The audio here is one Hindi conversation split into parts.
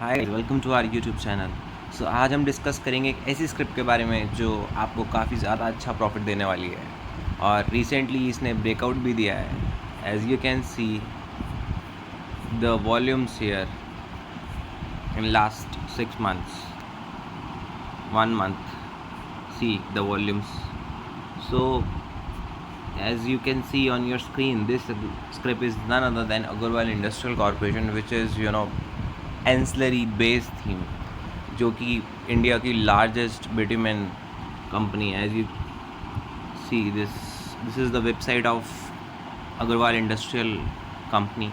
Hi, welcome to our YouTube channel. So आज हम डिस्कस करेंगे एक ऐसी स्क्रिप्ट के बारे में जो आपको काफ़ी ज़्यादा अच्छा प्रॉफिट देने वाली है और रिसेंटली इसने ब्रेकआउट भी दिया है। As you can see the volumes here in last 6 months, 1 month, see the volumes. So as you can see on your screen, this script is none other than Agarwal Industrial Corporation, which is ancillary base theme, जो कि इंडिया की लार्जेस्ट बिटुमेन कंपनी है। As you see this is the website of Agarwal industrial company.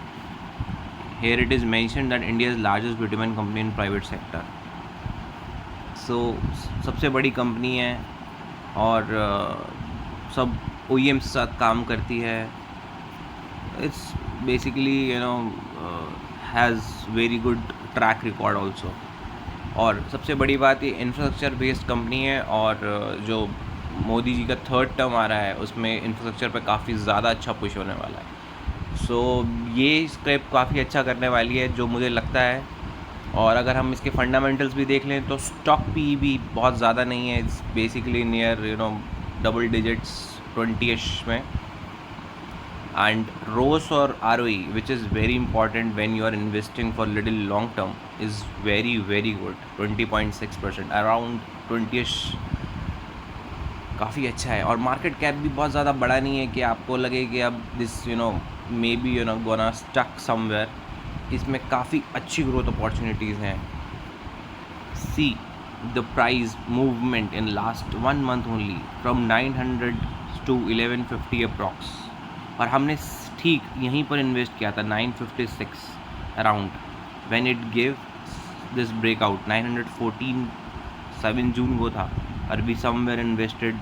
Here it is mention that India's largest bitumen company in private sector. So सबसे बड़ी कंपनी है और सब OEMs के साथ काम करती है। It's basically has very good track record also. और सबसे बड़ी बात, ये इंफ्रास्ट्रक्चर बेस्ड कंपनी है और जो मोदी जी का 3rd टर्म आ रहा है उसमें इंफ्रास्ट्रक्चर पे काफ़ी ज़्यादा अच्छा पुश होने वाला है। सो ये स्क्रिप्ट काफ़ी अच्छा करने वाली है जो मुझे लगता है। और अगर हम इसके फंडामेंटल्स भी देख लें तो स्टॉक पी भी बहुत ज़्यादा नहीं है। It's basically near double digits 20ish में। And ROAS or ROE, which is very important when you are investing for little long term, is very good. 20.6%, around 20ish, काफ़ी अच्छा है। और मार्केट कैप भी बहुत ज़्यादा बड़ा नहीं है कि आपको लगे कि अब this may be gonna stuck somewhere. इसमें काफ़ी अच्छी ग्रोथ अपॉर्चुनिटीज़ हैं। See the price movement in last 1 month only from 900 to 1150 approx. और हमने ठीक यहीं पर इन्वेस्ट किया था 956 around when it give this breakout. 914 7 जून को था और we somewhere invested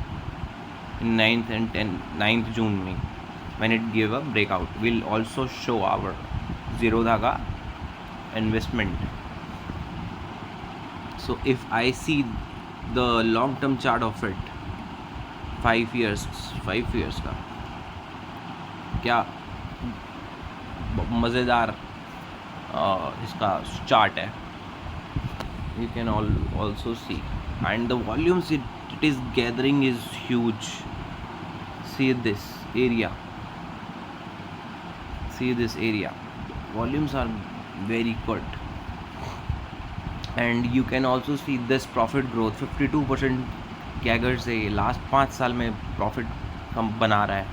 in 9th and 9th जून में when it give a breakout. Will also show our Zerodha का investment. So if I see the long term chart of it 5 years का, क्या मज़ेदार इसका चार्ट है। You can also see and the volumes it is gathering is huge. See this area, volumes are very good and you can also see this profit growth 52% CAGR से लास्ट 5 साल में प्रॉफिट कम बना रहा है,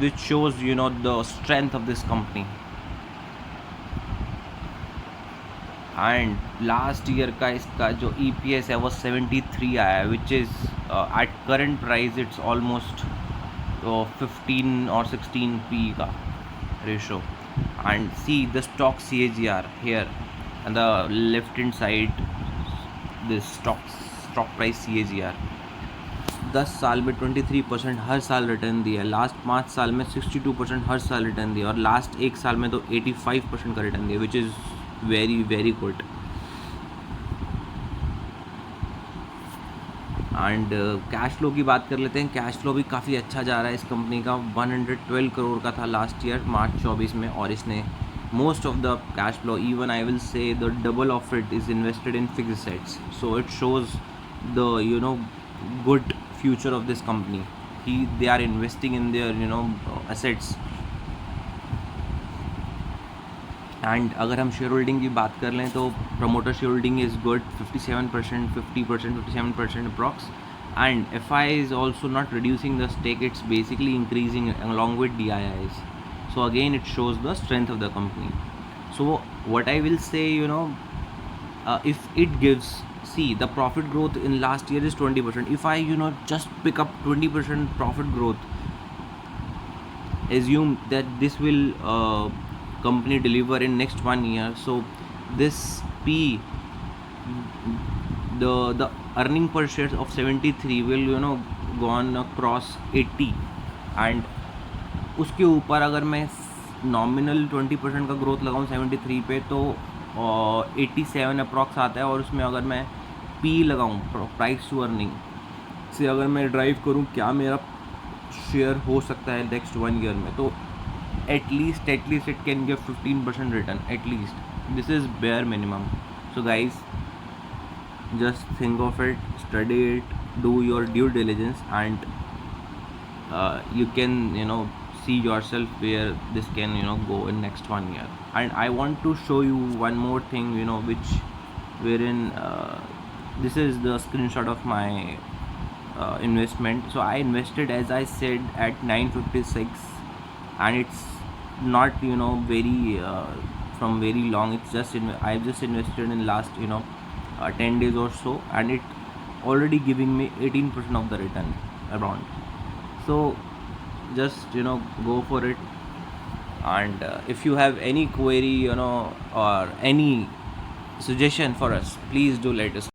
which shows the strength of this company. And last year का इसका जो EPS है वो 73 आया है, which is at current price it's almost 15 or 16 P का ratio. And see the stock CAGR here and the left hand side, this stock price CAGR 10 साल में 23% हर साल रिटर्न दिया है। लास्ट 5 साल में 62% हर साल रिटर्न दिया और लास्ट 1 साल में तो 85% का रिटर्न दिया, which is very good. And cash flow की बात कर लेते हैं। कैश फ्लो भी काफ़ी अच्छा जा रहा है इस कंपनी का। 112 करोड़ का था लास्ट ईयर मार्च 24 में और इसने most of the cash flow, even I will say the double of it is invested in fixed assets. So it shows the good future of this company. They are investing in their assets. And अगर हम शेयर होल्डिंग की बात कर लें तो promoter share holding is good 57%, 50%, 57% approx. And FI is also not reducing the stake, it's basically increasing along with DIIs. So again it shows the strength of the company. So what I will say, if it gives, see the profit growth in last year is 20%. If I just pick up 20% profit growth, assume that this will company deliver in next 1 year, so this P, the earning per share of 73 will gone across 80 and उसके ऊपर अगर मैं नॉमिनल 20% का ग्रोथ लगाऊँ 73 पे तो 87 अप्रॉक्स आता है। और उसमें अगर मैं P लगाऊँ, प्राइस टू अर्निंग से अगर मैं ड्राइव करूँ क्या मेरा शेयर हो सकता है नेक्स्ट 1 ईयर में, तो at least it can give 15% return at least. This is bare minimum. So guys, just think of it, study it, do your due diligence, and you can see yourself where this can go in next 1 year. And I want to show you one more thing, which wherein this is the screenshot of my investment. So I invested, as I said, at 956, and it's not very from very long. It's just I've just invested in last 10 days or so, and it already giving me 18% of the return around. So just go for it. And if you have any query or any suggestion for us, please do let us